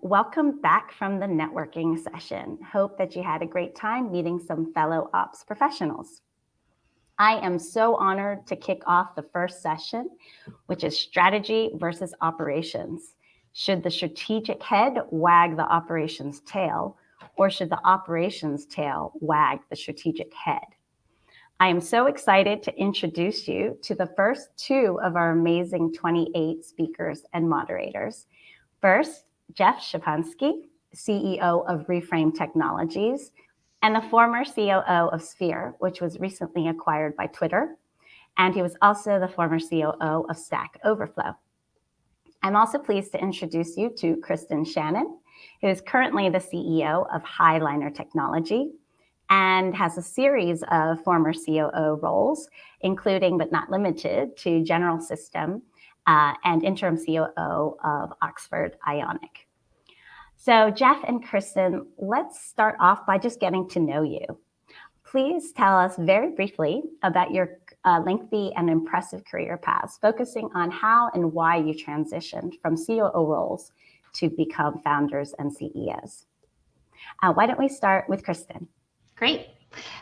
Welcome back from the networking session. Hope that you had a great time meeting some fellow ops professionals. I am so honored to kick off the first session, which is strategy versus operations. Should the strategic head wag the operations tail, or should the operations tail wag the strategic head? I am so excited to introduce you to the first two of our amazing 28 speakers and moderators. First, Jeff Szczepanski, CEO of Reframe Technologies, and the former COO of Sphere, which was recently acquired by Twitter. And he was also the former COO of Stack Overflow. I'm also pleased to introduce you to Kristen Shannon, who is currently the CEO of Highliner Technology and has a series of former COO roles, including but not limited to General System and Interim COO of Oxford Ionic. So Jeff and Kristen, let's start off by just getting to know you. Please tell us very briefly about your lengthy and impressive career paths, focusing on how and why you transitioned from COO roles to become founders and CEOs. Why don't we start with Kristen? Great.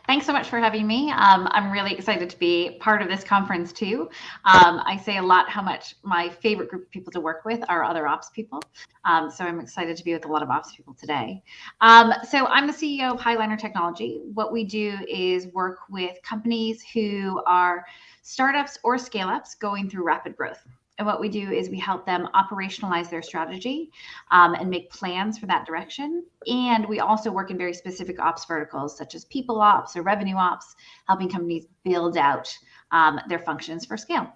Thanks so much for having me. I'm really excited to be part of this conference too. I say a lot how much my favorite group of people to work with are other ops people. So I'm excited to be with a lot of ops people today. So I'm the CEO of Highliner Technology. What we do is work with companies who are startups or scale-ups going through rapid growth. And what we do is we help them operationalize their strategy and make plans for that direction. And we also work in very specific ops verticals, such as people ops or revenue ops, helping companies build out their functions for scale.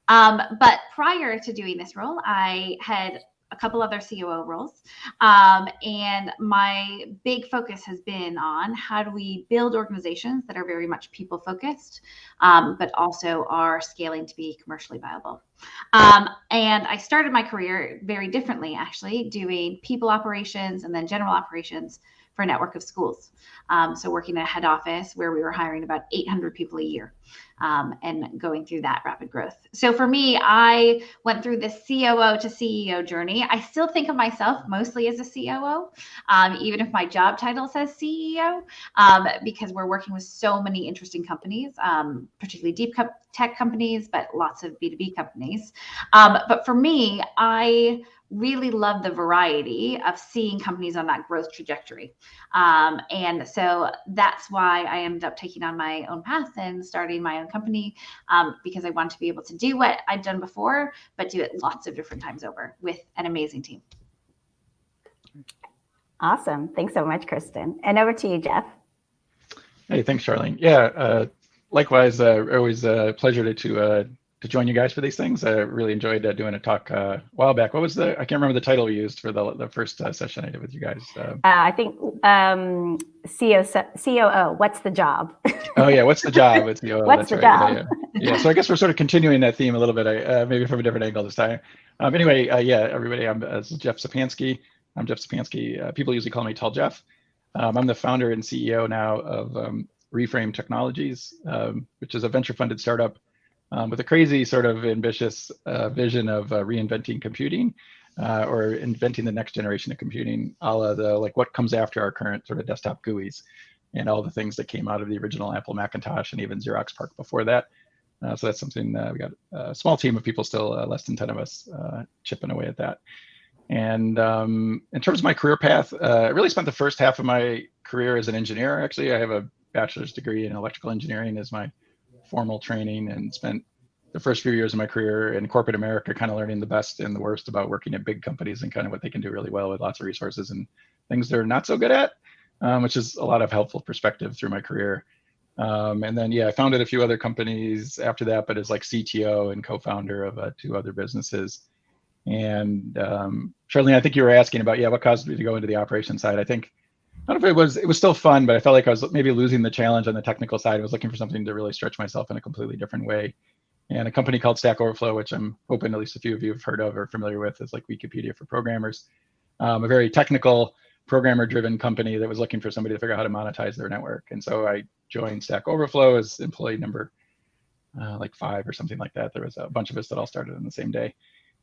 But prior to doing this role, I had a couple other COO roles. And my big focus has been on how do we build organizations that are very much people focused, but also are scaling to be commercially viable. And I started my career very differently, actually, doing people operations and then general operations for a network of schools. So working at a head office where we were hiring about 800 people a year and going through that rapid growth. So for me, I went through this COO to CEO journey. I still think of myself mostly as a COO, even if my job title says CEO, because we're working with so many interesting companies, particularly deep tech companies, but lots of B2B companies. But for me, I really love the variety of seeing companies on that growth trajectory. And so that's why I ended up taking on my own path and starting my own company, because I want to be able to do what I've done before, but do it lots of different times over with an amazing team. Awesome. Thanks so much, Kristen. And over to you, Jeff. Hey, thanks, Charlene. Yeah, likewise, always a pleasure to join you guys for these things. I really enjoyed doing a talk a while back. What was I can't remember the title we used for the first session I did with you guys. I think COO, what's the job? Oh yeah, what's the job? It's COO. What's the job? Yeah, so I guess we're sort of continuing that theme a little bit, maybe from a different angle this time. Anyway, yeah, everybody, this is Jeff Szczepanski. I'm Jeff Szczepanski. People usually call me Tall Jeff. I'm the founder and CEO now of Reframe Technologies, which is a venture-funded startup with a crazy sort of ambitious vision of reinventing computing or inventing the next generation of computing, a la what comes after our current sort of desktop GUIs and all the things that came out of the original Apple Macintosh and even Xerox PARC before that. So that's something we got a small team of people still, less than 10 of us, chipping away at that. And in terms of my career path, I really spent the first half of my career as an engineer. Actually, I have a bachelor's degree in electrical engineering as my formal training, and spent the first few years of my career in corporate America kind of learning the best and the worst about working at big companies and kind of what they can do really well with lots of resources and things they're not so good at, which is a lot of helpful perspective through my career. And then, yeah, I founded a few other companies after that, but as like CTO and co-founder of 2 other businesses. And Charlene, I think you were asking about, what caused me to go into the operations side. I think, I don't know if it was still fun, but I felt like I was maybe losing the challenge on the technical side. I was looking for something to really stretch myself in a completely different way. And a company called Stack Overflow, which I'm hoping at least a few of you have heard of or familiar with, is like Wikipedia for programmers. A very technical, programmer-driven company that was looking for somebody to figure out how to monetize their network. And so I joined Stack Overflow as employee number like 5 or something like that. There was a bunch of us that all started on the same day.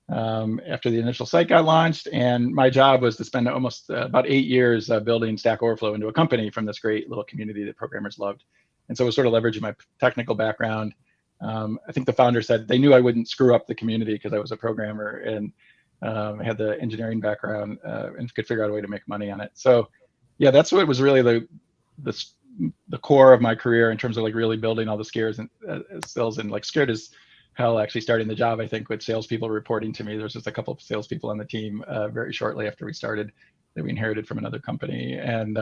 after the initial site got launched. And my job was to spend almost about 8 years building Stack Overflow into a company from this great little community that programmers loved. And so it was sort of leveraging my technical background. I think the founder said they knew I wouldn't screw up the community because I was a programmer and had the engineering background and could figure out a way to make money on it. So yeah, that's what was really the core of my career in terms of like really building all the skills and like scared as hell actually starting the job, I think, with salespeople reporting to me. There's just a couple of salespeople on the team very shortly after we started that we inherited from another company. And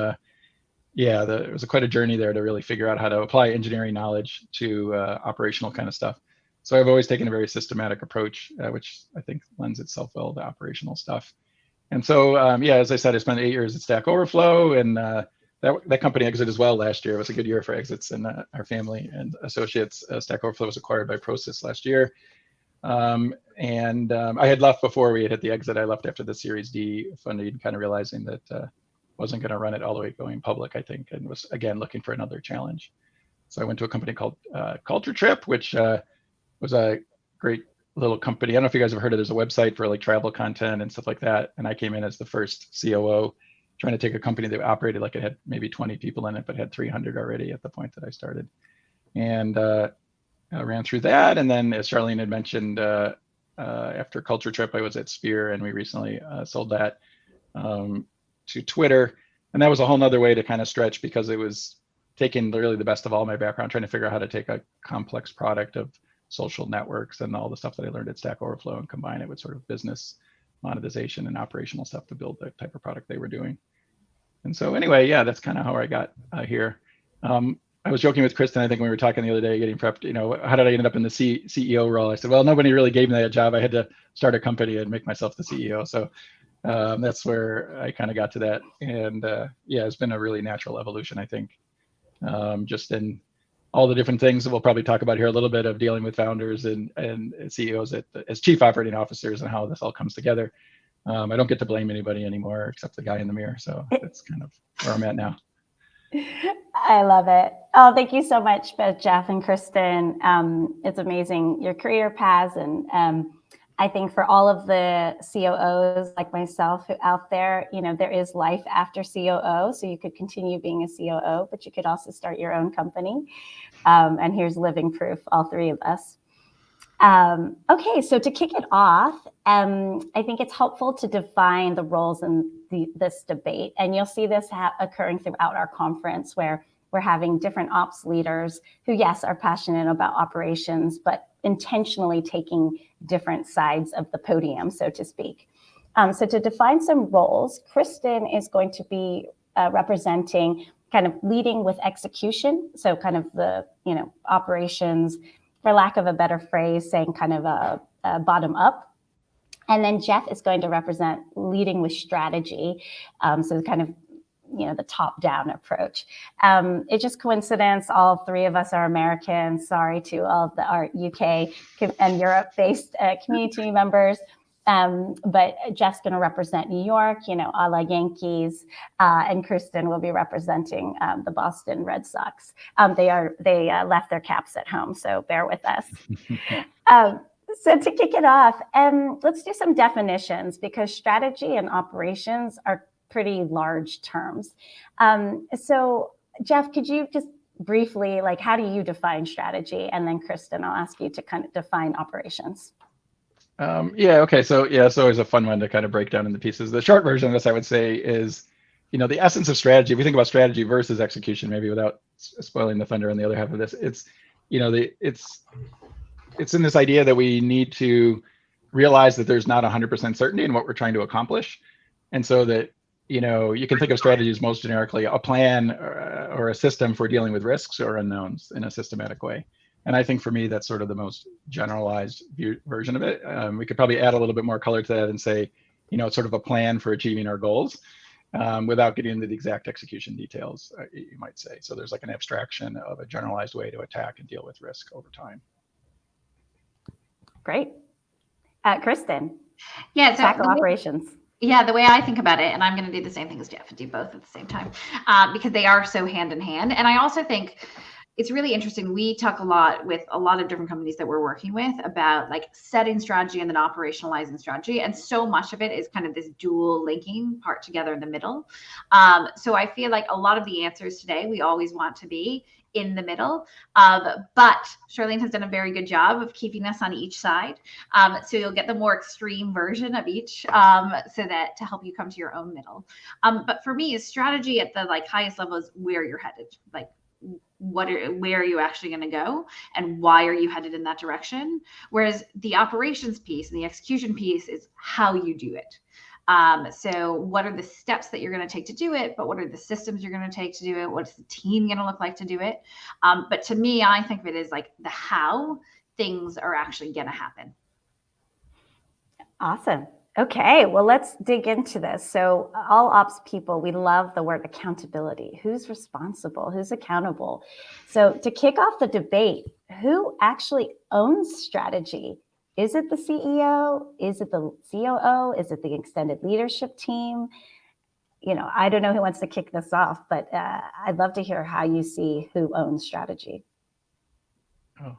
it was quite a journey there to really figure out how to apply engineering knowledge to operational kind of stuff. So I've always taken a very systematic approach, which I think lends itself well to operational stuff. And so, as I said, I spent 8 years at Stack Overflow, and that company exited as well last year. It was a good year for exits in our family and associates. Stack Overflow was acquired by Prosus last year. I had left before we had hit the exit. I left after the Series D funding, kind of realizing that wasn't going to run it all the way going public, I think, and was, again, looking for another challenge. So I went to a company called Culture Trip, which was a great little company. I don't know if you guys have heard of it. There's a website for like travel content and stuff like that. And I came in as the first COO, trying to take a company that operated like it had maybe 20 people in it, but had 300 already at the point that I started. And I ran through that. And then, as Charlene had mentioned, after Culture Trip, I was at Sphere, and we recently sold that to Twitter. And that was a whole nother way to kind of stretch, because it was taking really the best of all my background, trying to figure out how to take a complex product of social networks and all the stuff that I learned at Stack Overflow and combine it with sort of business monetization and operational stuff to build the type of product they were doing. And so anyway, that's kind of how I got here. I was joking with Kristen, I think when we were talking the other day, getting prepped, how did I end up in the CEO role? I said, well, nobody really gave me that job. I had to start a company and make myself the CEO. So that's where I kind of got to that. And it's been a really natural evolution, I think, just in all the different things that we'll probably talk about here a little bit of dealing with founders and CEOs as chief operating officers and how this all comes together. I don't get to blame anybody anymore except the guy in the mirror. So that's kind of where I'm at now. I love it. Oh, thank you so much, Jeff and Kristen. It's amazing, your career paths. And I think for all of the COOs like myself out there, there is life after COO. So you could continue being a COO, but you could also start your own company. And here's living proof, all three of us. Okay, so to kick it off, I think it's helpful to define the roles in this debate. And you'll see this occurring throughout our conference, where we're having different ops leaders who, yes, are passionate about operations, but intentionally taking different sides of the podium, so to speak. So to define some roles, Kristen is going to be representing kind of leading with execution. So kind of the, operations, for lack of a better phrase, saying kind of a bottom up. And then Jeff is going to represent leading with strategy. So kind of, the top down approach. It's just coincidence. All three of us are Americans. Sorry to all of our UK and Europe based community members. But Jeff's going to represent New York, a la Yankees, and Kristen will be representing the Boston Red Sox. They left their caps at home, so bear with us. So to kick it off, let's do some definitions, because strategy and operations are pretty large terms. So Jeff, could you just briefly, how do you define strategy? And then Kristen, I'll ask you to kind of define operations. Okay. So it's always a fun one to kind of break down into pieces. The short version of this, I would say, is, the essence of strategy. If we think about strategy versus execution, maybe without spoiling the thunder on the other half of this, it's, it's in this idea that we need to realize that there's not 100% certainty in what we're trying to accomplish. And so that, you can think of strategy as most generically a plan or a system for dealing with risks or unknowns in a systematic way. And I think for me, that's sort of the most generalized version of it. We could probably add a little bit more color to that and say, it's sort of a plan for achieving our goals without getting into the exact execution details, you might say. So there's like an abstraction of a generalized way to attack and deal with risk over time. Great. Kristen. Yeah. So tackle operations. Yeah, the way I think about it, and I'm going to do the same thing as Jeff and do both at the same time, because they are so hand in hand. And I also think it's really interesting. We talk a lot with a lot of different companies that we're working with about like setting strategy and then operationalizing strategy. And so much of it is kind of this dual linking part together in the middle. So I feel like a lot of the answers today, we always want to be in the middle. But Charlene has done a very good job of keeping us on each side. So you'll get the more extreme version of each, so that to help you come to your own middle. But for me, strategy at the like highest level is where you're headed. Like where are you actually going to go and why are you headed in that direction? Whereas the operations piece and the execution piece is how you do it. So what are the steps that you're going to take to do it, but what are the systems you're going to take to do it? What's the team going to look like to do it? But to me, I think of it as like the how things are actually going to happen. Awesome. Okay, well, let's dig into this. So all ops people, we love the word accountability. Who's responsible? Who's accountable? So to kick off the debate, who actually owns strategy? Is it the CEO? Is it the COO? Is it the extended leadership team? You know, I don't know who wants to kick this off, but I'd love to hear how you see who owns strategy. Oh,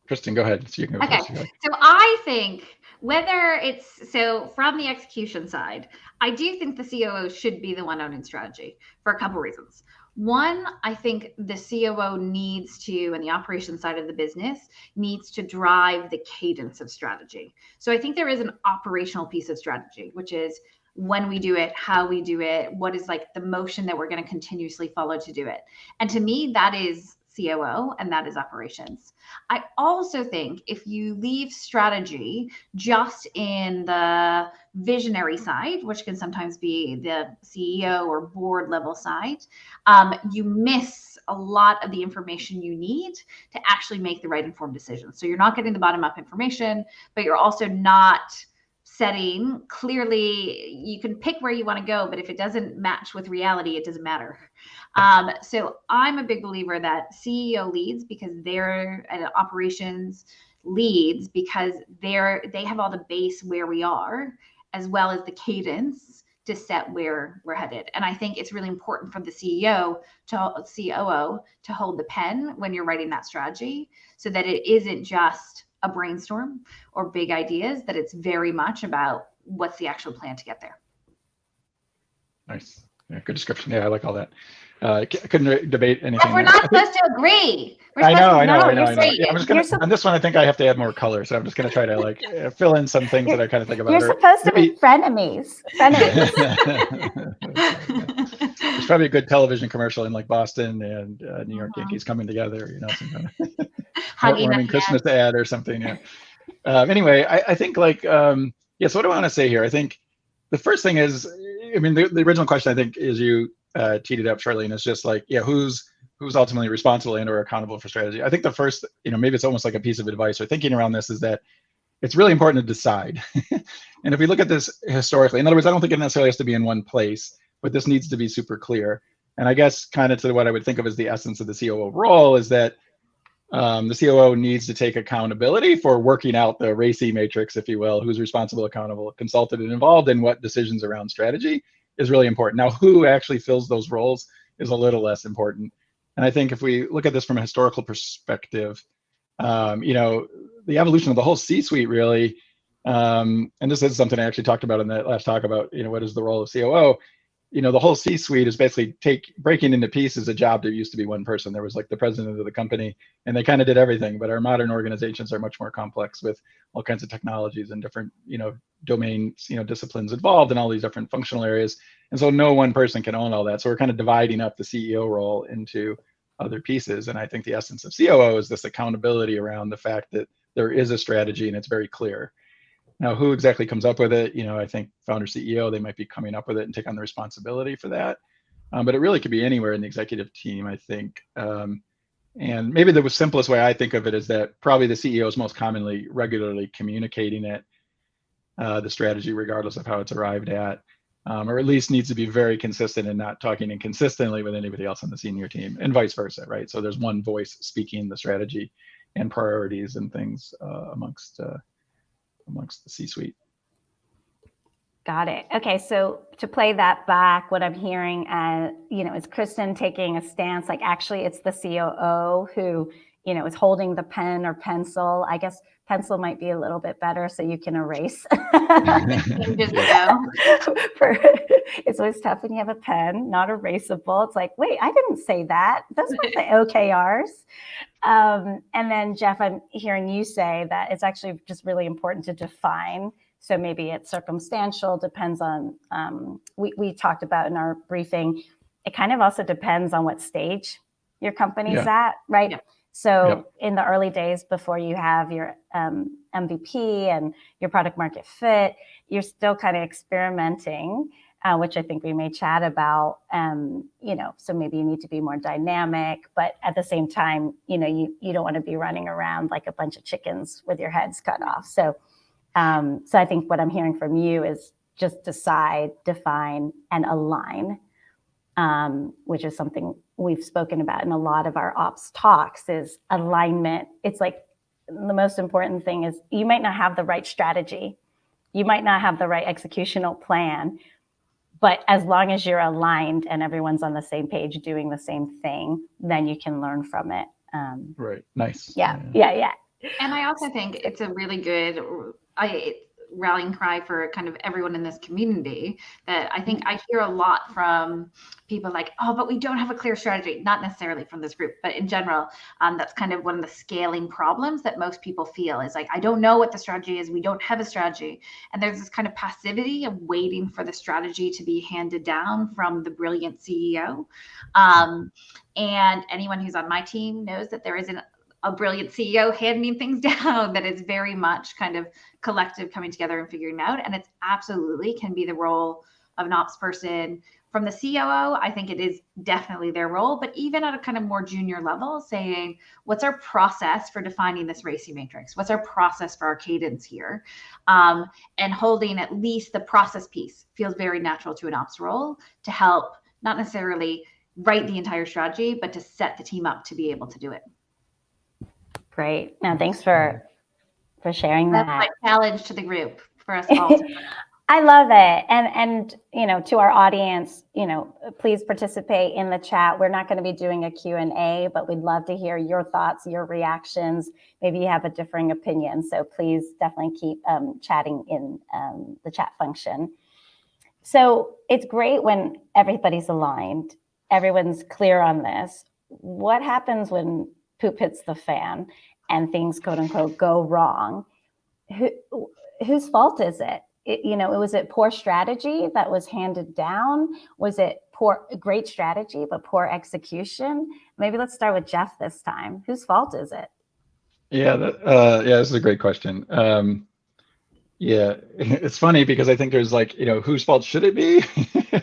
Kristen, go ahead. So you can go Okay, first. so I think whether it's, so from the execution side, I do think the COO should be the one owning strategy for a couple reasons. One, I think the COO needs to, and the operations side of the business needs to drive the cadence of strategy. So I think there is an operational piece of strategy, which is when we do it, how we do it, what is like the motion that we're going to continuously follow to do it. And to me, that is COO and that is operations. I also think if you leave strategy just in the visionary side, which can sometimes be the CEO or board level side, you miss a lot of the information you need to actually make the right informed decisions. So you're not getting the bottom up information, but you're also not setting clearly. You can pick where you want to go, but if it doesn't match with reality, it doesn't matter. So I'm a big believer that CEO leads because they're operations leads because they have all the base where we are, as well as the cadence to set where we're headed. And I think it's really important for the COO to hold the pen when you're writing that strategy, so that it isn't just a brainstorm or big ideas, that it's very much about what's the actual plan to get there. Nice. Yeah, good description. Yeah, I like all that. I couldn't debate anything. But we're not supposed to agree. I know. Yeah, I'm just gonna, on this one, I think I have to add more color. So I'm just going to try to like fill in some things that I kind of think about. You're supposed to be frenemies. There's probably a good television commercial in like Boston and New York Yankees coming together, you know, some kind of heartwarming Christmas ad or something. Yeah. Anyway, I think like, so what do I want to say here? I think the first thing is, I mean, the original question, I think, is you teed it up, Charlene, is just like, who's ultimately responsible and or accountable for strategy. I think the first, maybe it's almost like a piece of advice or thinking around this is that it's really important to decide. And if we look at this historically, in other words, I don't think it necessarily has to be in one place, but this needs to be super clear. And I guess kind of to what I would think of as the essence of the COO role is that the COO needs to take accountability for working out the RACI matrix, if you will, who's responsible, accountable, consulted, and involved in what decisions around strategy is really important. Now, who actually fills those roles is a little less important. And I think if we look at this from a historical perspective, the evolution of the whole C-suite really, and this is something I actually talked about in that last talk about, what is the role of COO? The whole C-suite is basically breaking into pieces a job that used to be one person. There was like the president of the company, and they kind of did everything. But our modern organizations are much more complex with all kinds of technologies and different, domains, disciplines involved in all these different functional areas. And so no one person can own all that. So we're kind of dividing up the CEO role into other pieces. And I think the essence of COO is this accountability around the fact that there is a strategy and it's very clear. Now, who exactly comes up with it? I think founder, CEO, they might be coming up with it and take on the responsibility for that. But it really could be anywhere in the executive team, I think. And maybe the simplest way I think of it is that probably the CEO is most commonly regularly communicating it, the strategy, regardless of how it's arrived at, or at least needs to be very consistent and not talking inconsistently with anybody else on the senior team, and vice versa, right? So there's one voice speaking the strategy and priorities and things amongst the C-suite. Got it. Okay, so to play that back, what I'm hearing, is Kristen taking a stance like actually it's the COO who, is holding the pen or pencil. I guess pencil might be a little bit better so you can erase. It's always tough when you have a pen, not erasable. It's like, wait, I didn't say that. Those were the OKRs. And then Jeff, I'm hearing you say that it's actually just really important to define. So maybe it's circumstantial, depends on, we talked about in our briefing, it kind of also depends on what stage your company's at, right? Yeah. So in the early days before you have your MVP and your product market fit, you're still kind of experimenting, which I think we may chat about, so maybe you need to be more dynamic, but at the same time, you don't want to be running around like a bunch of chickens with your heads cut off. So I think what I'm hearing from you is just decide, define, and align, which is something we've spoken about in a lot of our ops talks is alignment. It's like the most important thing is you might not have the right strategy. You might not have the right executional plan, but as long as you're aligned and everyone's on the same page doing the same thing, then you can learn from it. Right. Nice. Yeah. And I also think it's a really good rallying cry for kind of everyone in this community that I think I hear a lot from people like, oh, but we don't have a clear strategy, not necessarily from this group, but in general, that's kind of one of the scaling problems that most people feel is like, I don't know what the strategy is. We don't have a strategy. And there's this kind of passivity of waiting for the strategy to be handed down from the brilliant CEO. And anyone who's on my team knows that there isn't a brilliant CEO handing things down, that is very much kind of collective coming together and figuring out. And it's absolutely can be the role of an ops person. From the COO, I think it is definitely their role, but even at a kind of more junior level, saying, what's our process for defining this RACI matrix? What's our process for our cadence here? And holding at least the process piece feels very natural to an ops role to help not necessarily write the entire strategy, but to set the team up to be able to do it. Great. Now, thanks for sharing that. That's my challenge to the group for us all. I love it. And to our audience, please participate in the chat. We're not going to be doing a Q&A, but we'd love to hear your thoughts, your reactions. Maybe you have a differing opinion. So please definitely keep chatting in the chat function. So it's great when everybody's aligned, everyone's clear on this. What happens when poop hits the fan and things, quote unquote, go wrong? Whose fault is it? Was it poor strategy that was handed down? Was it great strategy, but poor execution? Maybe let's start with Jeff this time. Whose fault is it? Yeah, this is a great question. It's funny because I think there's whose fault should it be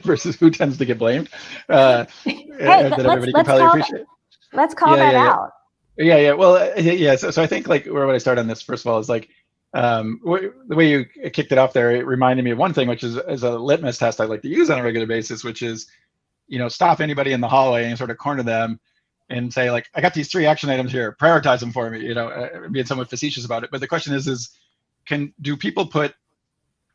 versus who tends to get blamed. Let's call that out. So I think where would I start on this? First of all, is the way you kicked it off there, it reminded me of one thing, which is a litmus test I like to use on a regular basis, which is, stop anybody in the hallway and sort of corner them and say, I got these 3 action items here, prioritize them for me, being somewhat facetious about it. But the question is do people put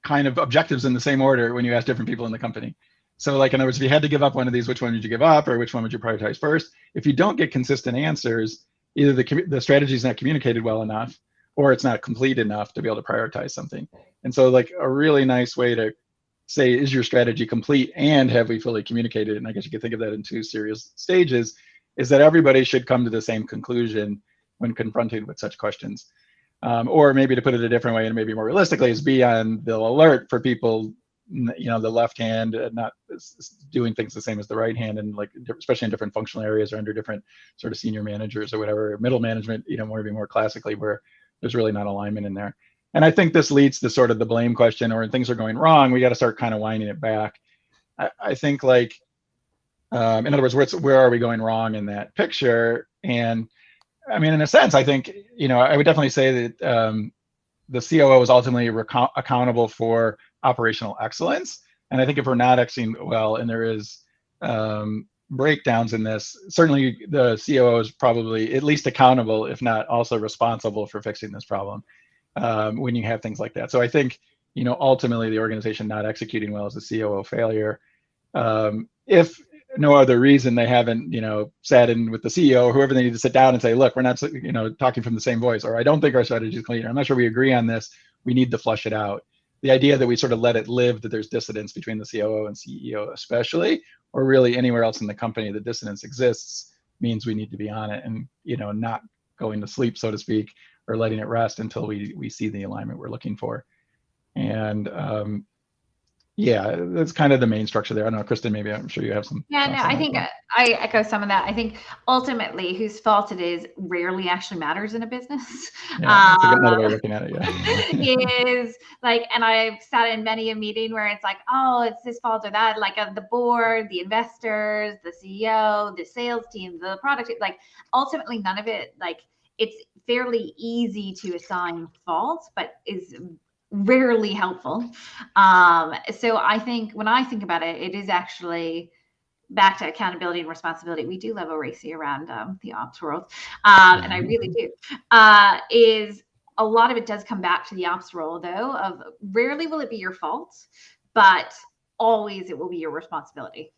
kind of objectives in the same order when you ask different people in the company? So in other words, if you had to give up one of these, which one would you give up, or which one would you prioritize first? If you don't get consistent answers, either the strategy is not communicated well enough, or it's not complete enough to be able to prioritize something. And so a really nice way to say, is your strategy complete and have we fully communicated? And I guess you could think of that in 2 serious stages, is that everybody should come to the same conclusion when confronted with such questions. Or maybe to put it a different way and maybe more realistically is be on the alert for people, the left hand not doing things the same as the right hand, and especially in different functional areas or under different sort of senior managers or whatever, middle management, more classically, where there's really not alignment in there. And I think this leads to sort of the blame question, or when things are going wrong, we got to start kind of winding it back. I think in other words, where are we going wrong in that picture? And I mean, in a sense, I think, I would definitely say that the COO is ultimately accountable for operational excellence. And I think if we're not executing well and there is breakdowns in this, certainly the COO is probably at least accountable, if not also responsible for fixing this problem when you have things like that. So I think, ultimately the organization not executing well is a COO failure. If no other reason, they haven't, sat in with the CEO or whoever they need to sit down and say, look, we're not, talking from the same voice, or I don't think our strategy is clear. I'm not sure we agree on this. We need to flush it out. The idea that we sort of let it live, that there's dissonance between the COO and CEO especially, or really anywhere else in the company that dissonance exists, means we need to be on it and, not going to sleep, so to speak, or letting it rest until we see the alignment we're looking for. And yeah, that's kind of the main structure there. I don't know, Kristen, maybe I'm sure you have some. Yeah, no, I think I echo some of that. I think ultimately whose fault it is rarely actually matters in a business. Yeah, that's another way of looking at it. Yeah. Is like, and I've sat in many a meeting where it's like, oh, it's this fault or that, like of the board, the investors, the CEO, the sales team, the product, like ultimately none of it, like it's fairly easy to assign faults, but is rarely helpful. So I think when I think about it, it is actually back to accountability and responsibility. We do love Oracy around the ops world, and I really do. Is a lot of it does come back to the ops role, though. Of rarely will it be your fault, but always it will be your responsibility.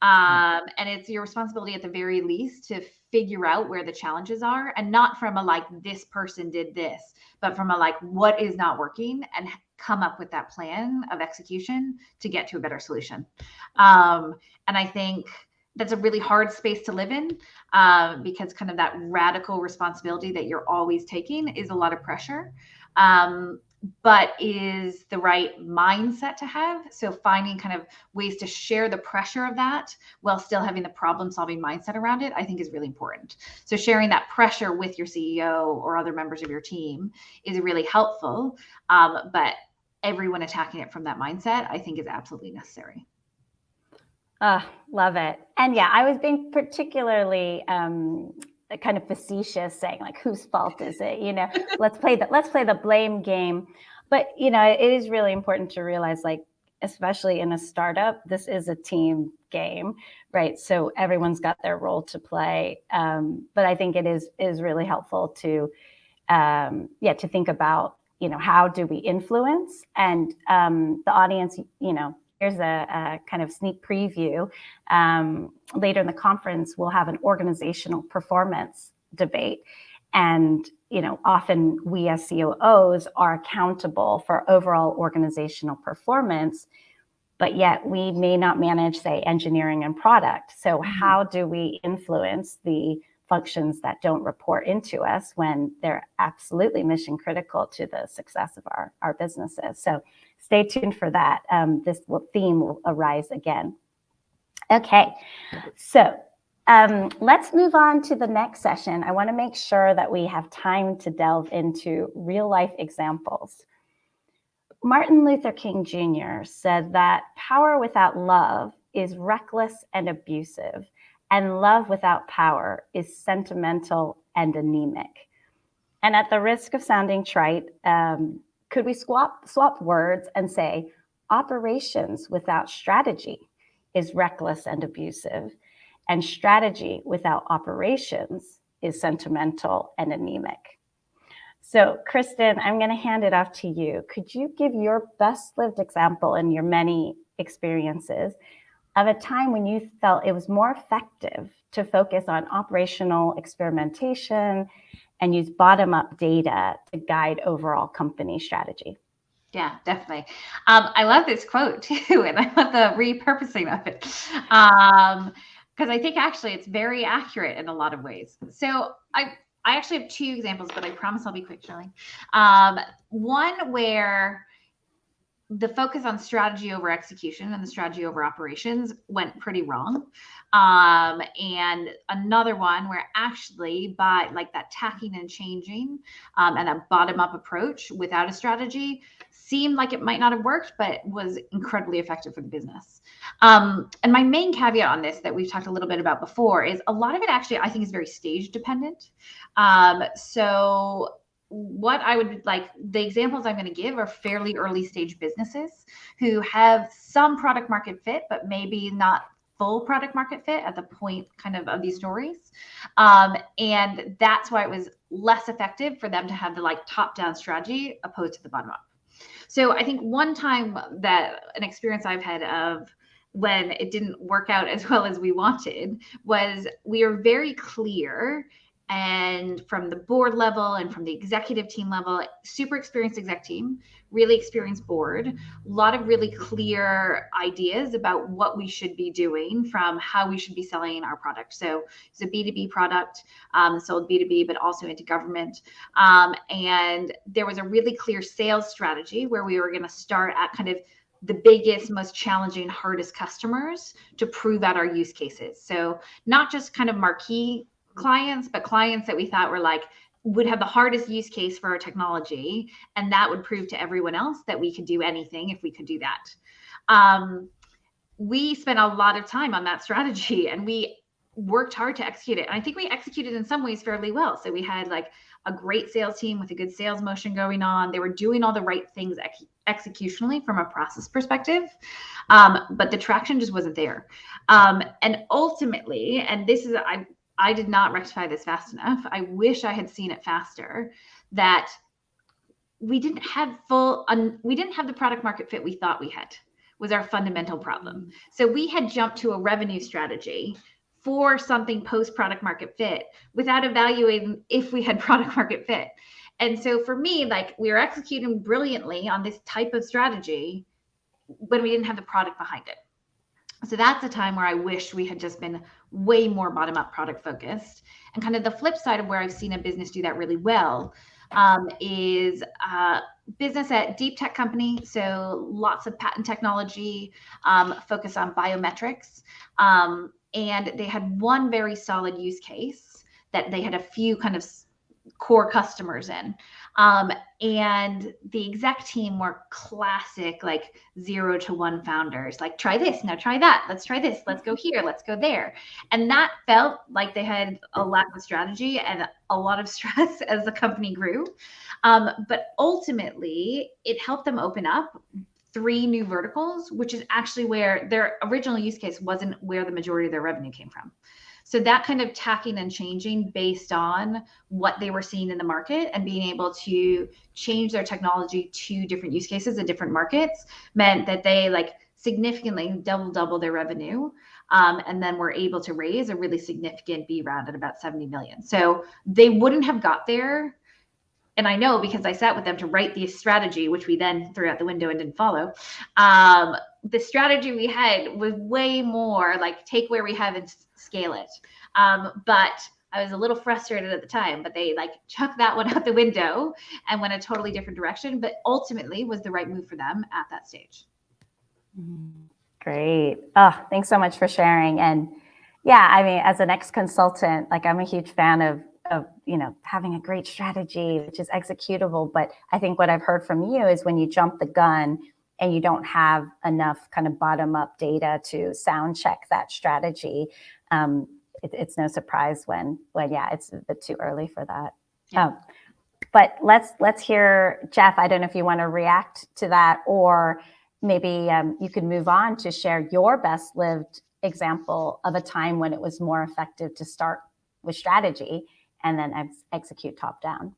And it's your responsibility at the very least to figure out where the challenges are, and not from a like this person did this, but from a like what is not working, and come up with that plan of execution to get to a better solution. And I think that's a really hard space to live in, because kind of that radical responsibility that you're always taking is a lot of pressure. But is the right mindset to have. So finding kind of ways to share the pressure of that while still having the problem solving mindset around it, I think is really important. So sharing that pressure with your CEO or other members of your team is really helpful. But everyone attacking it from that mindset, I think is absolutely necessary. Love it. And yeah, I was being particularly kind of facetious, saying like, whose fault is it? Let's play the blame game. But it is really important to realize, like, especially in a startup, this is a team game, right? So everyone's got their role to play. But I think it is really helpful to to think about how do we influence, and the audience. Here's a kind of sneak preview. Later in the conference, we'll have an organizational performance debate. And, often we as COOs are accountable for overall organizational performance, but yet we may not manage, say, engineering and product. So how do we influence the functions that don't report into us when they're absolutely mission critical to the success of our businesses? So stay tuned for that. This theme will arise again. Okay, so let's move on to the next session. I want to make sure that we have time to delve into real life examples. Martin Luther King Jr. said that power without love is reckless and abusive, and love without power is sentimental and anemic. And at the risk of sounding trite, could we swap words and say operations without strategy is reckless and abusive, and strategy without operations is sentimental and anemic? So, Kristen, I'm going to hand it off to you. Could you give your best lived example in your many experiences of a time when you felt it was more effective to focus on operational experimentation and use bottom-up data to guide overall company strategy? Yeah, definitely. I love this quote too, and I love the repurposing of it, because I think actually it's very accurate in a lot of ways. So I actually have two examples, but I promise I'll be quick, Shirley. One where the focus on strategy over execution and the strategy over operations went pretty wrong. And another one where actually by like that tacking and changing and a bottom-up approach without a strategy seemed like it might not have worked, but was incredibly effective for the business. And my main caveat on this that we've talked a little bit about before is a lot of it actually I think is very stage dependent. So what I would like, the examples I'm going to give are fairly early stage businesses who have some product market fit, but maybe not full product market fit at the point kind of these stories. And that's why it was less effective for them to have the like top down strategy opposed to the bottom up. So I think one time that an experience I've had of when it didn't work out as well as we wanted was we were very clear, and from the board level and from the executive team level, super experienced exec team, really experienced board, a lot of really clear ideas about what we should be doing from how we should be selling our product. So it's a B2B product, sold B2B, but also into government. And there was a really clear sales strategy where we were going to start at kind of the biggest, most challenging, hardest customers to prove out our use cases. So not just kind of marquee clients, but clients that we thought were like, would have the hardest use case for our technology. And that would prove to everyone else that we could do anything if we could do that. We spent a lot of time on that strategy, and we worked hard to execute it. And I think we executed in some ways fairly well. So we had like a great sales team with a good sales motion going on. They were doing all the right things executionally from a process perspective, but the traction just wasn't there. And ultimately, and this is, I did not rectify this fast enough. I wish I had seen it faster, that we didn't have the product market fit we thought we had, was our fundamental problem. So we had jumped to a revenue strategy for something post product market fit without evaluating if we had product market fit. And so for me, like, we were executing brilliantly on this type of strategy when we didn't have the product behind it. So that's a time where I wish we had just been way more bottom-up product focused. And kind of the flip side of where I've seen a business do that really well is business at deep tech company. So lots of patent technology, focus on biometrics. And they had one very solid use case that they had a few kind of core customers in. And the exec team were classic, like 0 to 1 founders, like, try this, now try that, let's try this, let's go here, let's go there. And that felt like they had a lack of strategy and a lot of stress as the company grew. But ultimately, it helped them open up 3 new verticals, which is actually where their original use case wasn't where the majority of their revenue came from. So that kind of tacking and changing based on what they were seeing in the market and being able to change their technology to different use cases in different markets meant that they like significantly double their revenue. And then were able to raise a really significant B round at about 70 million. So they wouldn't have got there. And I know because I sat with them to write the strategy, which we then threw out the window and didn't follow. The strategy we had was way more like take where we have and scale it. But I was a little frustrated at the time, but they like chucked that one out the window and went a totally different direction, but ultimately was the right move for them at that stage. Great. Oh, thanks so much for sharing. And yeah, I mean, as an ex-consultant, like, I'm a huge fan of having a great strategy, which is executable. But I think what I've heard from you is when you jump the gun and you don't have enough kind of bottom-up data to sound check that strategy, it's no surprise when yeah, it's a bit too early for that. Yeah. But let's hear, Jeff, I don't know if you want to react to that, or maybe you could move on to share your best lived example of a time when it was more effective to start with strategy and then execute top down.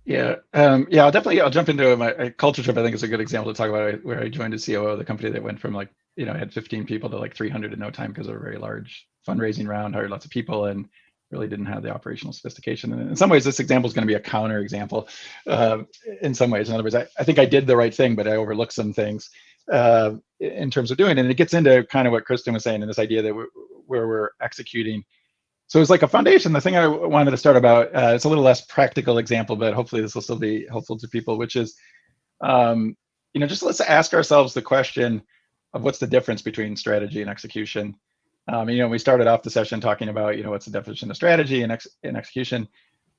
Yeah, I'll jump into my culture trip. I think is a good example to talk about, where I joined as COO of the company that went from like, had 15 people to like 300 in no time because of a very large fundraising round, hired lots of people, and really didn't have the operational sophistication. And in some ways, this example is going to be a counter example. In some ways, in other words, I think I did the right thing, but I overlooked some things in terms of doing it. And it gets into kind of what Kristen was saying, and this idea that where we're executing. So it's like a foundation. The thing I wanted to start about, it's a little less practical example, but hopefully this will still be helpful to people, which is, just let's ask ourselves the question of what's the difference between strategy and execution. We started off the session talking about, what's the definition of strategy and execution,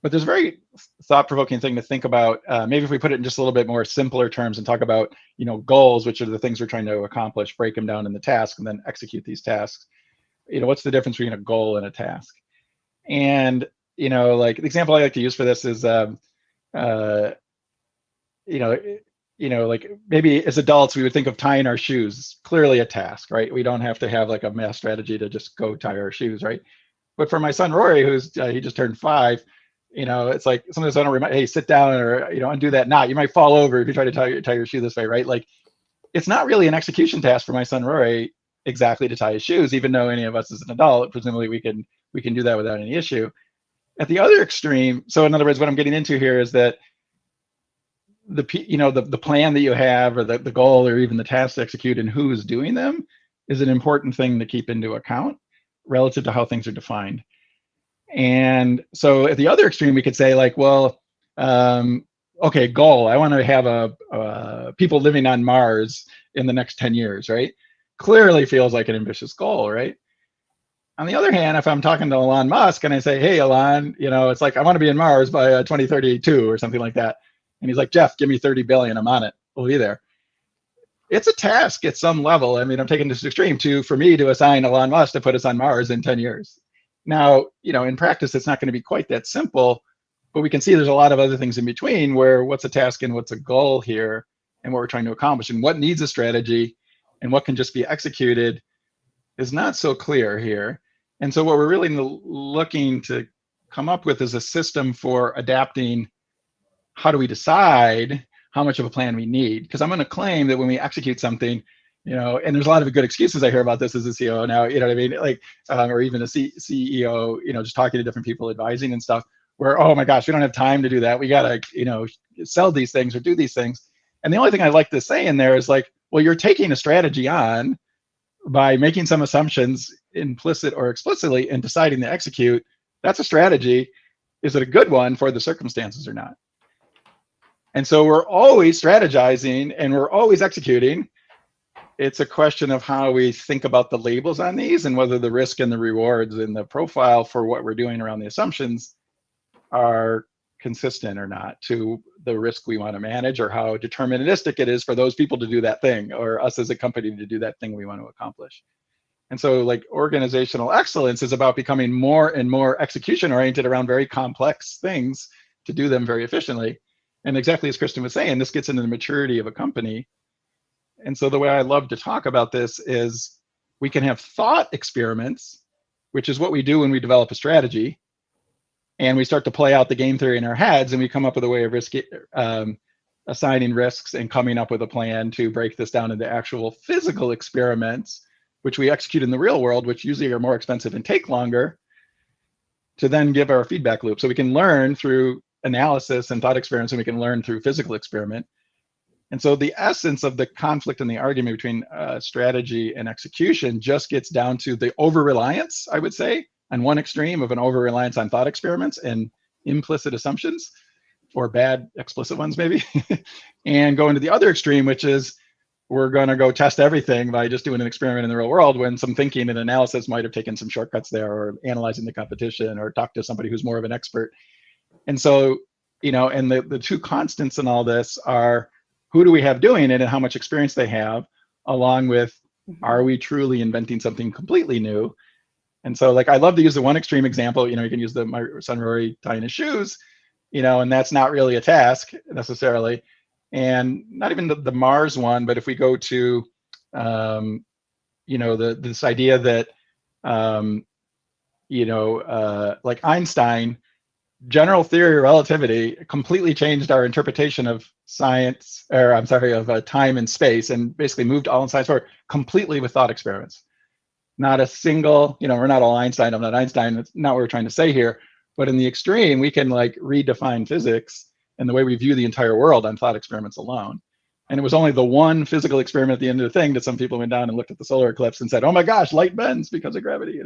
but there's a very thought-provoking thing to think about. Maybe if we put it in just a little bit more simpler terms and talk about, goals, which are the things we're trying to accomplish, break them down in the task, and then execute these tasks. What's the difference between a goal and a task? And, like the example I like to use for this is, like maybe as adults, we would think of tying our shoes, clearly a task, right? We don't have to have like a mass strategy to just go tie our shoes, right? But for my son, Rory, he just turned 5, It's like sometimes I don't remind, hey, sit down, or, undo that knot. You might fall over if you try to tie your shoe this way, right? Like, it's not really an execution task for my son Rory exactly to tie his shoes, even though any of us as an adult, presumably we can do that without any issue. At the other extreme, so in other words, what I'm getting into here is that the plan that you have, or the goal, or even the task to execute, and who is doing them is an important thing to keep into account relative to how things are defined. And so at the other extreme, we could say like, well, okay, goal, I want to have people living on Mars in the next 10 years, right? Clearly feels like an ambitious goal, right? On the other hand, if I'm talking to Elon Musk and I say, hey, Elon, it's like, I want to be in Mars by 2032 or something like that. And he's like, Jeff, give me 30 billion, I'm on it, we'll be there. It's a task at some level. I mean, I'm taking this extreme for me to assign Elon Musk to put us on Mars in 10 years. Now, in practice, it's not going to be quite that simple, but we can see there's a lot of other things in between where what's a task and what's a goal here, and what we're trying to accomplish, and what needs a strategy and what can just be executed is not so clear here. And so what we're really looking to come up with is a system for adapting. How do we decide how much of a plan we need? Because I'm going to claim that when we execute something, and there's a lot of good excuses I hear about this as a CEO now, you know what I mean? Like, or even a CEO, just talking to different people, advising and stuff, where, oh my gosh, we don't have time to do that. We got to, sell these things or do these things. And the only thing I like to say in there is like, well, you're taking a strategy on by making some assumptions, implicit or explicitly, and deciding to execute. That's a strategy. Is it a good one for the circumstances or not? And so we're always strategizing and we're always executing. It's a question of how we think about the labels on these, and whether the risk and the rewards and the profile for what we're doing around the assumptions are consistent or not to the risk we want to manage, or how deterministic it is for those people to do that thing, or us as a company to do that thing we want to accomplish. And so like organizational excellence is about becoming more and more execution oriented around very complex things to do them very efficiently. And exactly as Kristen was saying, this gets into the maturity of a company. And so the way I love to talk about this is we can have thought experiments, which is what we do when we develop a strategy. And we start to play out the game theory in our heads, and we come up with a way of assigning risks and coming up with a plan to break this down into actual physical experiments, which we execute in the real world, which usually are more expensive and take longer, to then give our feedback loop. So we can learn through analysis and thought experiments, and we can learn through physical experiment. And so the essence of the conflict and the argument between strategy and execution just gets down to the over-reliance, I would say, on one extreme of an over-reliance on thought experiments and implicit assumptions, or bad explicit ones maybe, and go into the other extreme, which is we're going to go test everything by just doing an experiment in the real world, when some thinking and analysis might have taken some shortcuts there, or analyzing the competition, or talk to somebody who's more of an expert. And so, and the two constants in all this are, who do we have doing it and how much experience they have, along with, are we truly inventing something completely new? And so like, I love to use the one extreme example, you can use my son Rory tying his shoes, and that's not really a task necessarily. And not even the Mars one, but if we go to, this idea that, like Einstein, general theory of relativity completely changed our interpretation of science, or of time and space, and basically moved all in science forward completely with thought experiments. Not a single, we're not all Einstein, I'm not Einstein, that's not what we're trying to say here. But in the extreme, we can like redefine physics and the way we view the entire world on thought experiments alone. And it was only the one physical experiment at the end of the thing that some people went down and looked at the solar eclipse and said, oh my gosh, light bends because of gravity,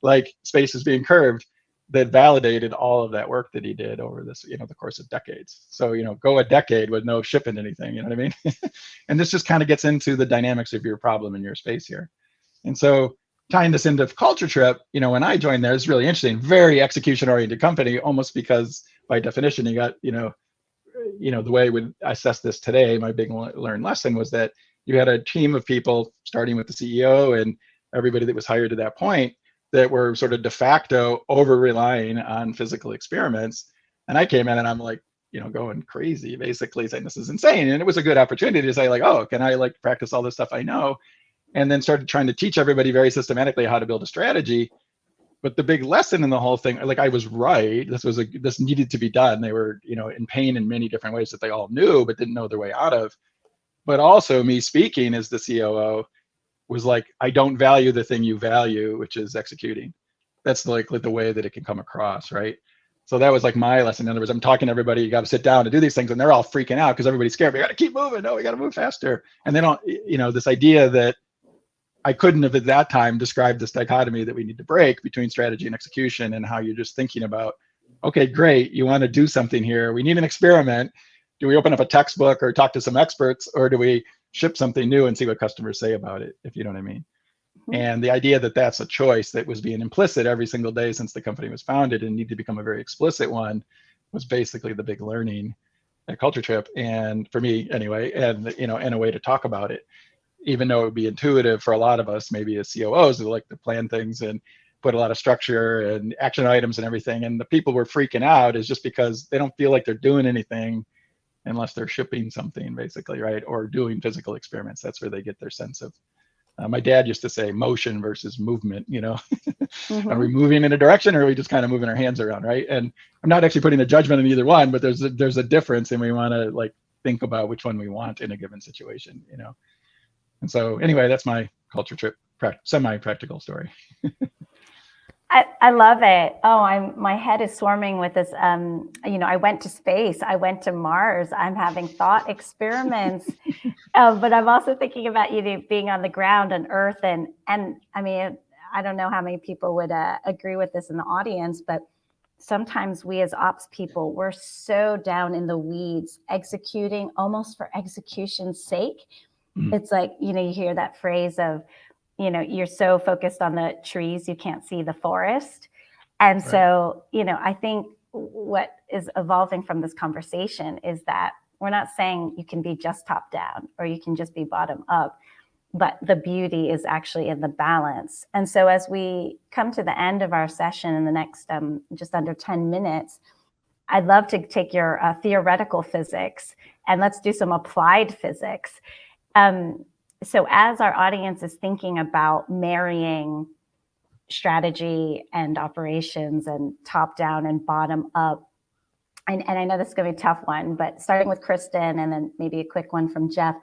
like space is being curved, that validated all of that work that he did over this, the course of decades. So, go a decade with no shipping anything, you know what I mean? And this just kind of gets into the dynamics of your problem in your space here. And so tying this into Culture Trip, when I joined there, it's really interesting, very execution-oriented company, almost because by definition, you got, the way I would assess this today, my big learned lesson was that you had a team of people, starting with the CEO and everybody that was hired to that point, that were sort of de facto over-relying on physical experiments. And I came in and I'm like, going crazy, basically saying this is insane. And it was a good opportunity to say like, oh, can I like practice all this stuff I know? And then started trying to teach everybody very systematically how to build a strategy. But the big lesson in the whole thing, like, I was right. This needed to be done. They were, in pain in many different ways that they all knew, but didn't know their way out of. But also me speaking as the COO was like, I don't value the thing you value, which is executing. That's like the way that it can come across, right? So that was like my lesson. In other words, I'm talking to everybody, you got to sit down and do these things, and they're all freaking out because everybody's scared. We got to keep moving. No, we got to move faster. And they don't, this idea that I couldn't have at that time described this dichotomy that we need to break between strategy and execution, and how you're just thinking about, okay, great, you want to do something here. We need an experiment. Do we open up a textbook or talk to some experts, or do we ship something new and see what customers say about it, if you know what I mean? Mm-hmm. And the idea that that's a choice that was being implicit every single day since the company was founded and need to become a very explicit one was basically the big learning at Culture Trip. And for me anyway, and and a way to talk about it, even though it would be intuitive for a lot of us, maybe as COOs who like to plan things and put a lot of structure and action items and everything. And the people were freaking out is just because they don't feel like they're doing anything unless they're shipping something, basically, right? Or doing physical experiments. That's where they get their sense of. My dad used to say motion versus movement, mm-hmm. Are we moving in a direction, or are we just kind of moving our hands around, right? And I'm not actually putting a judgment in either one, but there's a difference, and we want to like think about which one we want in a given situation, And so anyway, that's my Culture Trip semi-practical story. I love it. Oh, my head is swarming with this. I went to space. I went to Mars. I'm having thought experiments, but I'm also thinking about being on the ground on Earth, and I mean, I don't know how many people would agree with this in the audience, but sometimes we as ops people, we're so down in the weeds, executing almost for execution's sake. Mm-hmm. It's like you hear that phrase of, you're so focused on the trees, you can't see the forest. And right. So, I think what is evolving from this conversation is that we're not saying you can be just top down or you can just be bottom up, but the beauty is actually in the balance. And so as we come to the end of our session in the next just under 10 minutes, I'd love to take your theoretical physics and let's do some applied physics. So as our audience is thinking about marrying strategy and operations and top down and bottom up, and I know this is going to be a tough one, but starting with Kristen and then maybe a quick one from Jeff,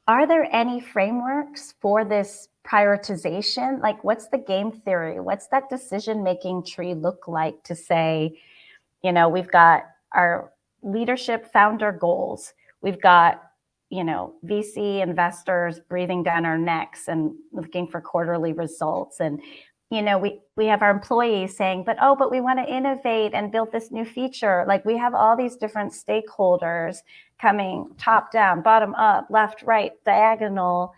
are there any frameworks for this prioritization? Like, what's the game theory? What's that decision-making tree look like to say, we've got our leadership founder goals, we've got VC investors breathing down our necks and looking for quarterly results. And, we have our employees saying, but we want to innovate and build this new feature. Like, we have all these different stakeholders coming top down, bottom up, left, right, diagonal.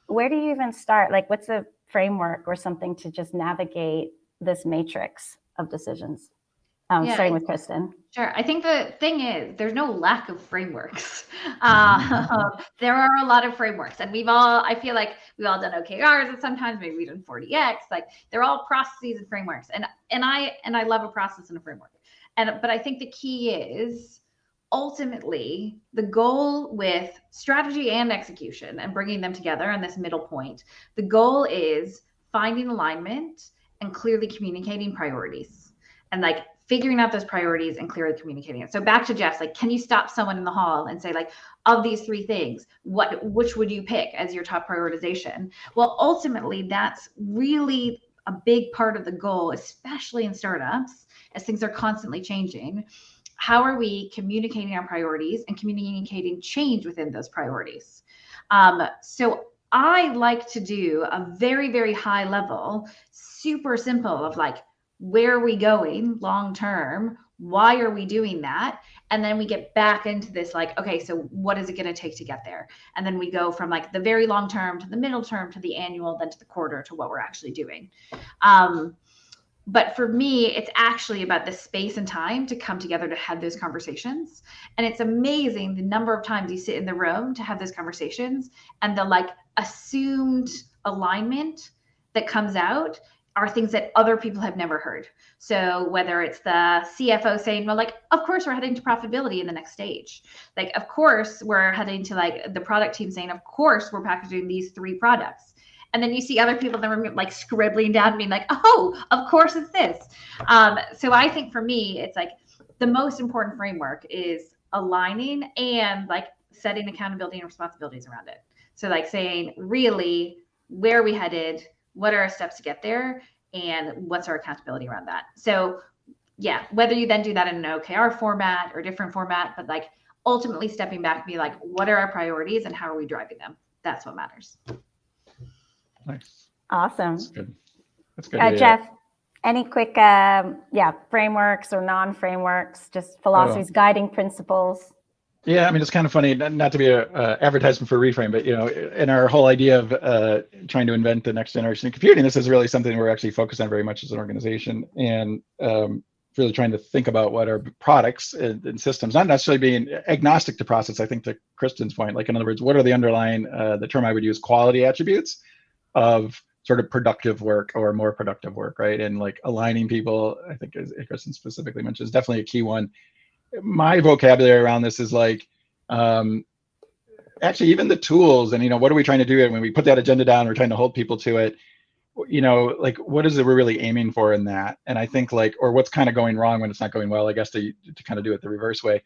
Where do you even start? Like, what's a framework or something to just navigate this matrix of decisions? Starting with Kristen. Sure. I think the thing is, there's no lack of frameworks. There are a lot of frameworks, and I feel like we've all done OKRs and sometimes maybe we've done 40X. Like, they're all processes and frameworks, and I love a process and a framework. But I think the key is ultimately the goal with strategy and execution and bringing them together in this middle point. The goal is finding alignment and clearly communicating priorities, and like figuring out those priorities and clearly communicating it. So back to Jeff's, like, can you stop someone in the hall and say, like, of these three things, which would you pick as your top prioritization? Well, ultimately, that's really a big part of the goal, especially in startups, as things are constantly changing. How are we communicating our priorities and communicating change within those priorities? So I like to do a very, very high level, super simple of like, where are we going long term? Why are we doing that? And then we get back into this, like, okay, so what is it going to take to get there? And then we go from like the very long term to the middle term to the annual, then to the quarter, to what we're actually doing. But for me, it's actually about the space and time to come together to have those conversations. And it's amazing the number of times you sit in the room to have those conversations, and the like assumed alignment that comes out are things that other people have never heard. So whether it's the CFO saying, well, like, of course we're heading to profitability in the next stage. Like, of course we're heading to, like, the product team saying, of course we're packaging these 3 products. And then you see other people in the room like scribbling down, being like, oh, of course it's this. So I think for me, it's like the most important framework is aligning and like setting accountability and responsibilities around it. So like saying really where are we headed, what are our steps to get there, and what's our accountability around that. So yeah, whether you then do that in an OKR format or different format, but like ultimately stepping back and be like, what are our priorities and how are we driving them? That's what matters. Nice. Awesome. That's good. That's good. Jeff, any quick frameworks or non-frameworks, just philosophies, guiding principles? Yeah, I mean, it's kind of funny, not to be a advertisement for Reframe, but in our whole idea of trying to invent the next generation of computing, this is really something we're actually focused on very much as an organization, and really trying to think about what are products and systems, not necessarily being agnostic to process. I think to Kristen's point, like in other words, what are the underlying, the term I would use, quality attributes of sort of productive work or more productive work, right? And like aligning people, I think as Kristen specifically mentioned, is definitely a key one. My vocabulary around this is like, actually even the tools and, what are we trying to do? And when we put that agenda down, we're trying to hold people to it, like what is it we're really aiming for in that? And I think like, or what's kind of going wrong when it's not going well, I guess to kind of do it the reverse way,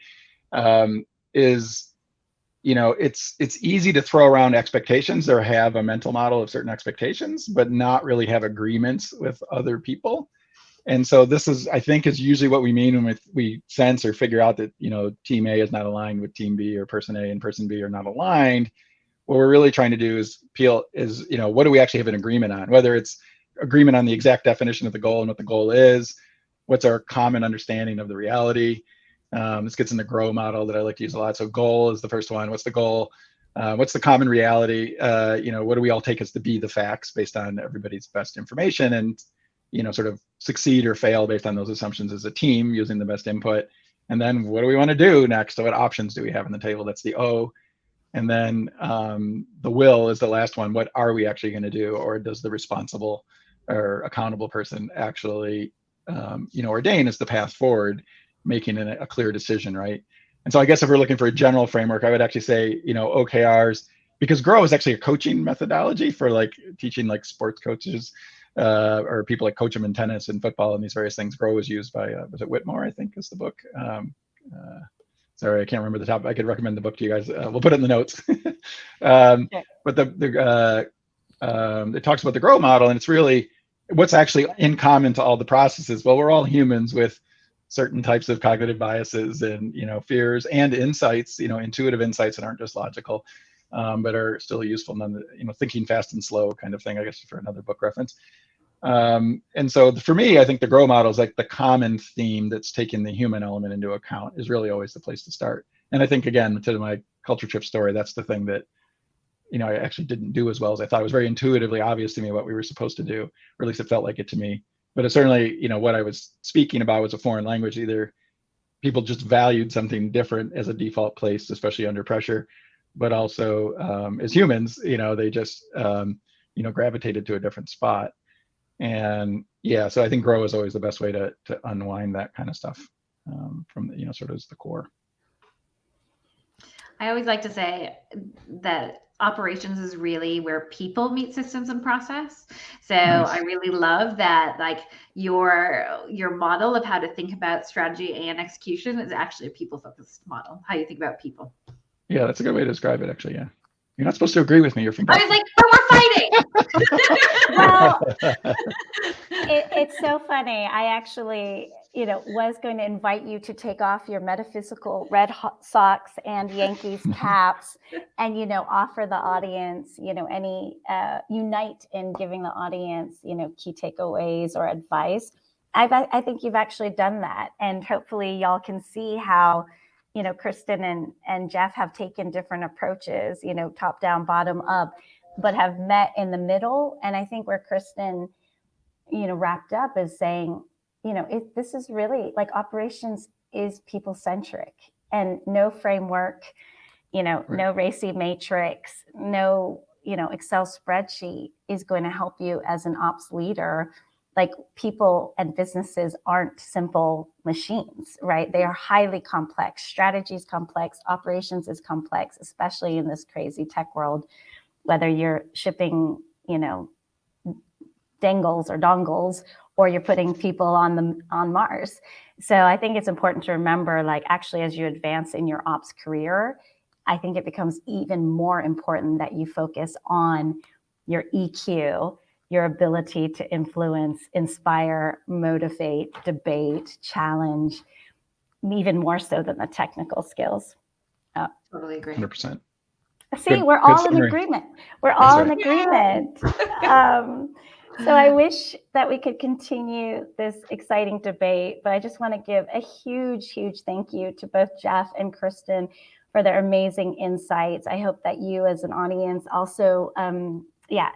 is, it's easy to throw around expectations or have a mental model of certain expectations, but not really have agreements with other people. And so this is, I think, is usually what we mean when we sense or figure out that, team A is not aligned with team B, or person A and person B are not aligned. What we're really trying to do is what do we actually have an agreement on? Whether it's agreement on the exact definition of the goal and what the goal is, what's our common understanding of the reality. This gets in the GROW model that I like to use a lot. So goal is the first one. What's the goal? What's the common reality? What do we all take as to be the facts based on everybody's best information, and sort of succeed or fail based on those assumptions as a team using the best input. And then what do we want to do next? So what options do we have on the table? That's the O. And then the will is the last one. What are we actually going to do? Or does the responsible or accountable person actually, ordain as the path forward, making a clear decision, right? And so I guess if we're looking for a general framework, I would actually say, OKRs, because GROW is actually a coaching methodology for like teaching like sports coaches, or people like coach them in tennis and football and these various things. GROW was used by, was it Whitmore, I think is the book. Sorry, I can't remember the topic. I could recommend the book to you guys. We'll put it in the notes. But it talks about the GROW model, and it's really what's actually in common to all the processes. Well, we're all humans with certain types of cognitive biases and, fears and insights, intuitive insights that aren't just logical, but are still useful. Thinking fast and slow kind of thing, I guess, for another book reference. And so for me, I think the GROW model is like the common theme that's taking the human element into account is really always the place to start. And I think, again, to my culture trip story, that's the thing that, I actually didn't do as well as I thought. It was very intuitively obvious to me what we were supposed to do, or at least it felt like it to me. But it certainly, what I was speaking about was a foreign language. Either people just valued something different as a default place, especially under pressure, but also as humans, they just, gravitated to a different spot. And yeah, so I think GROW is always the best way to unwind that kind of stuff from the, sort of as the core. I always like to say that operations is really where people meet systems and process. So nice. I really love that, like your model of how to think about strategy and execution is actually a people-focused model, how you think about people. Yeah, that's a good way to describe it, actually. Yeah. You're not supposed to agree with me. You're from Boston. I was like, but we're fighting. Well, it's so funny. I actually, was going to invite you to take off your metaphysical Red Sox and Yankees caps and, offer the audience, any, unite in giving the audience, key takeaways or advice. I think you've actually done that. And hopefully y'all can see how, Kristen and Jeff have taken different approaches, top down, bottom up, but have met in the middle. And I think where Kristen, wrapped up is saying, this is really like operations is people centric, and no framework, right. No racy matrix, no, Excel spreadsheet is going to help you as an ops leader. Like people and businesses aren't simple machines, right? They are highly complex. Strategy is complex. Operations is complex, especially in this crazy tech world, whether you're shipping, dangles or dongles, or you're putting people on Mars. So I think it's important to remember, like, actually, as you advance in your ops career, I think it becomes even more important that you focus on your EQ, your ability to influence, inspire, motivate, debate, challenge, even more so than the technical skills. Totally agree. 100%. See, we're all in agreement. We're all in agreement. So I wish that we could continue this exciting debate, but I just want to give a huge, huge thank you to both Jeff and Kristen for their amazing insights. I hope that you as an audience also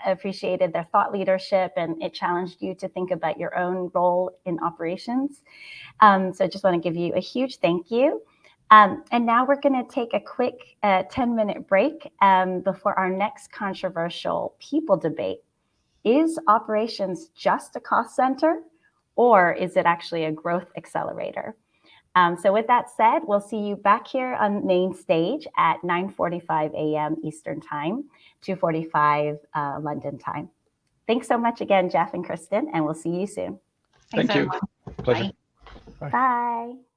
appreciated their thought leadership, and it challenged you to think about your own role in operations. So I just want to give you a huge thank you. And now we're going to take a quick 10-minute break before our next controversial people debate. Is operations just a cost center, or is it actually a growth accelerator? So with that said, we'll see you back here on main stage at 9:45 a.m. Eastern Time, 2:45 London time. Thanks so much again, Jeff and Kristen, and we'll see you soon. Thank you. Everyone. Pleasure. Bye. Bye.